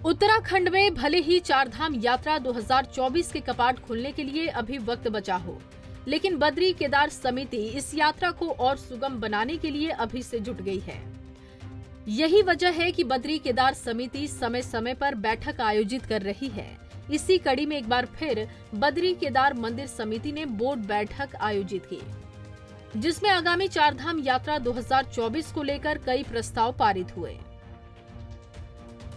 उत्तराखंड में भले ही चारधाम यात्रा 2024 के कपाट खुलने के लिए अभी वक्त बचा हो, लेकिन बद्री केदार समिति इस यात्रा को और सुगम बनाने के लिए अभी से जुट गई है। यही वजह है कि बद्री केदार समिति समय समय पर बैठक आयोजित कर रही है। इसी कड़ी में एक बार फिर बद्री केदार मंदिर समिति ने बोर्ड बैठक आयोजित की, जिसमें आगामी चारधाम यात्रा 2024 को लेकर कई प्रस्ताव पारित हुए।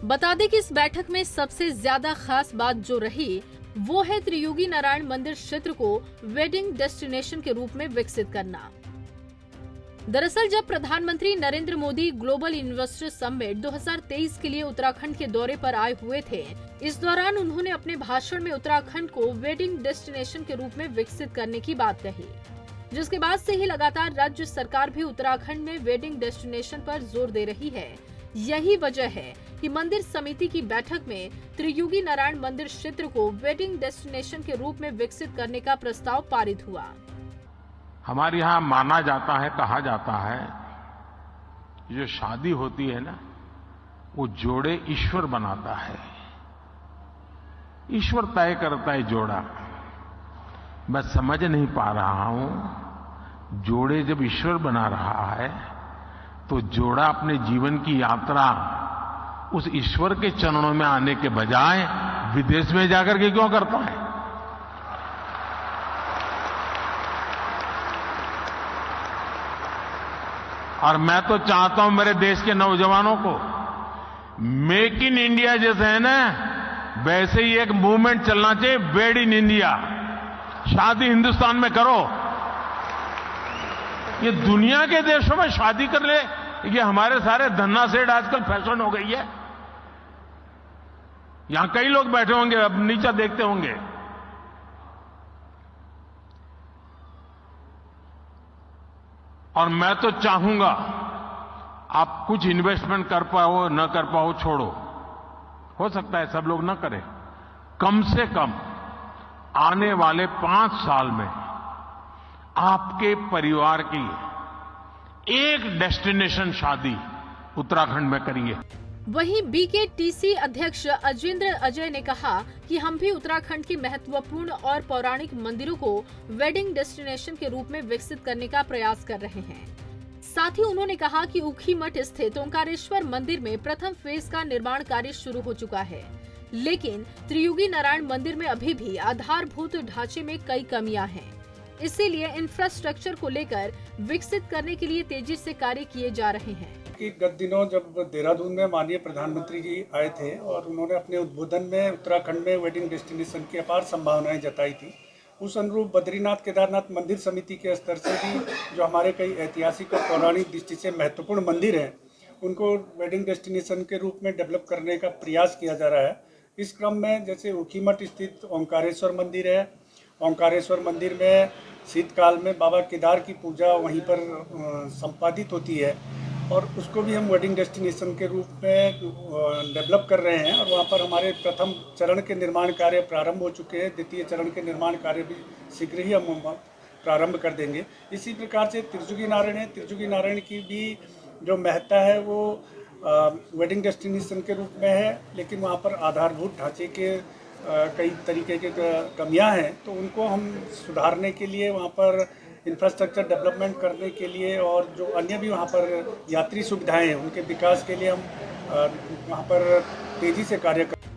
बता दें कि इस बैठक में सबसे ज्यादा खास बात जो रही वो है त्रियुगी नारायण मंदिर क्षेत्र को वेडिंग डेस्टिनेशन के रूप में विकसित करना। दरअसल जब प्रधानमंत्री Narendra Modi global investor summit 2023 के लिए उत्तराखंड के दौरे पर आए हुए थे, इस दौरान उन्होंने अपने भाषण में उत्तराखंड को वेडिंग डेस्टिनेशन के रूप में विकसित करने की बात कही, जिसके बाद से ही लगातार राज्य सरकार भी उत्तराखंड में वेडिंग डेस्टिनेशन पर जोर दे रही है। यही वजह है कि मंदिर समिति की बैठक में त्रियुगी नारायण मंदिर क्षेत्र को वेडिंग डेस्टिनेशन के रूप में विकसित करने का प्रस्ताव पारित हुआ। हमारे यहाँ माना जाता है, कहा जाता है, जो शादी होती है ना, वो जोड़े ईश्वर बनाता है, ईश्वर तय करता है जोड़ा। मैं समझ नहीं पा रहा हूं, जोड़े जब ईश्वर बना रहा है तो जोड़ा अपने जीवन की यात्रा उस ईश्वर के चरणों में आने के बजाय विदेश में जाकर के क्यों करता है? और मैं तो चाहता हूं मेरे देश के नौजवानों को, मेक इन इंडिया जैसे है ना, वैसे ही एक मूवमेंट चलना चाहिए, वेड इन इंडिया। शादी हिंदुस्तान में करो। ये दुनिया के देशों में शादी कर ले, ये हमारे सारे धन्ना सेठ आजकल फैशन हो गई है। यहां कई लोग बैठे होंगे, अब नीचे देखते होंगे। और मैं तो चाहूंगा आप कुछ इन्वेस्टमेंट कर पाओ न कर पाओ छोड़ो, हो सकता है सब लोग न करें, कम से कम आने वाले 5 साल में आपके परिवार की एक डेस्टिनेशन शादी उत्तराखंड में करिए। वहीं बीकेटीसी अध्यक्ष अजिंद्र अजय ने कहा कि हम भी उत्तराखंड के महत्वपूर्ण और पौराणिक मंदिरों को वेडिंग डेस्टिनेशन के रूप में विकसित करने का प्रयास कर रहे हैं। साथ ही उन्होंने कहा कि ऊखीमठ स्थित ओंकारेश्वर मंदिर में प्रथम फेज का निर्माण कार्य शुरू हो चुका है, लेकिन त्रियुगी नारायण मंदिर में अभी भी आधारभूत ढांचे में कई कमियां हैं। इसीलिए इंफ्रास्ट्रक्चर को लेकर विकसित करने के लिए तेजी से कार्य किए जा रहे हैं। कि गत दिनों जब देहरादून में माननीय प्रधानमंत्री जी आए थे और उन्होंने अपने उद्बोधन में उत्तराखंड में वेडिंग डेस्टिनेशन की अपार संभावनाएं जताई थी, उस अनुरूप बद्रीनाथ केदारनाथ मंदिर समिति के स्तर से भी जो हमारे कई ऐतिहासिक और पौराणिक दृष्टि से महत्वपूर्ण मंदिर हैं, उनको वेडिंग डेस्टिनेशन के रूप में डेवलप करने का प्रयास किया जा रहा है। इस क्रम में जैसे ऊखीमठ स्थित ओंकारेश्वर मंदिर है, ओंकारेश्वर मंदिर में शीतकाल में बाबा केदार की पूजा वहीं पर संपादित होती है और उसको भी हम वेडिंग डेस्टिनेशन के रूप में डेवलप कर रहे हैं। और वहाँ पर हमारे प्रथम चरण के निर्माण कार्य प्रारंभ हो चुके हैं, द्वितीय चरण के निर्माण कार्य भी शीघ्र ही हम प्रारंभ कर देंगे। इसी प्रकार से त्रिजुगी नारायण है, त्रिजुगी नारायण की भी जो महत्ता है वो वेडिंग डेस्टिनेशन के रूप में है, लेकिन वहाँ पर आधारभूत ढांचे के कई तरीके के कमियां हैं, तो उनको हम सुधारने के लिए वहाँ पर इंफ्रास्ट्रक्चर डेवलपमेंट करने के लिए और जो अन्य भी वहाँ पर यात्री सुविधाएं हैं उनके विकास के लिए हम वहाँ पर तेजी से कार्य कर।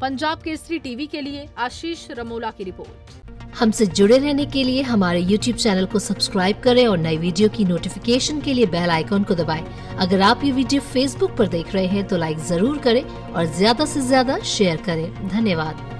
पंजाब केसरी टीवी के लिए आशीष रमोला की रिपोर्ट। हमसे जुड़े रहने के लिए हमारे YouTube चैनल को सब्सक्राइब करें और नई वीडियो की नोटिफिकेशन के लिए बेल आइकॉन को दबाएं। अगर आप ये वीडियो Facebook पर देख रहे हैं तो लाइक जरूर करें और ज्यादा से ज्यादा शेयर करें। धन्यवाद।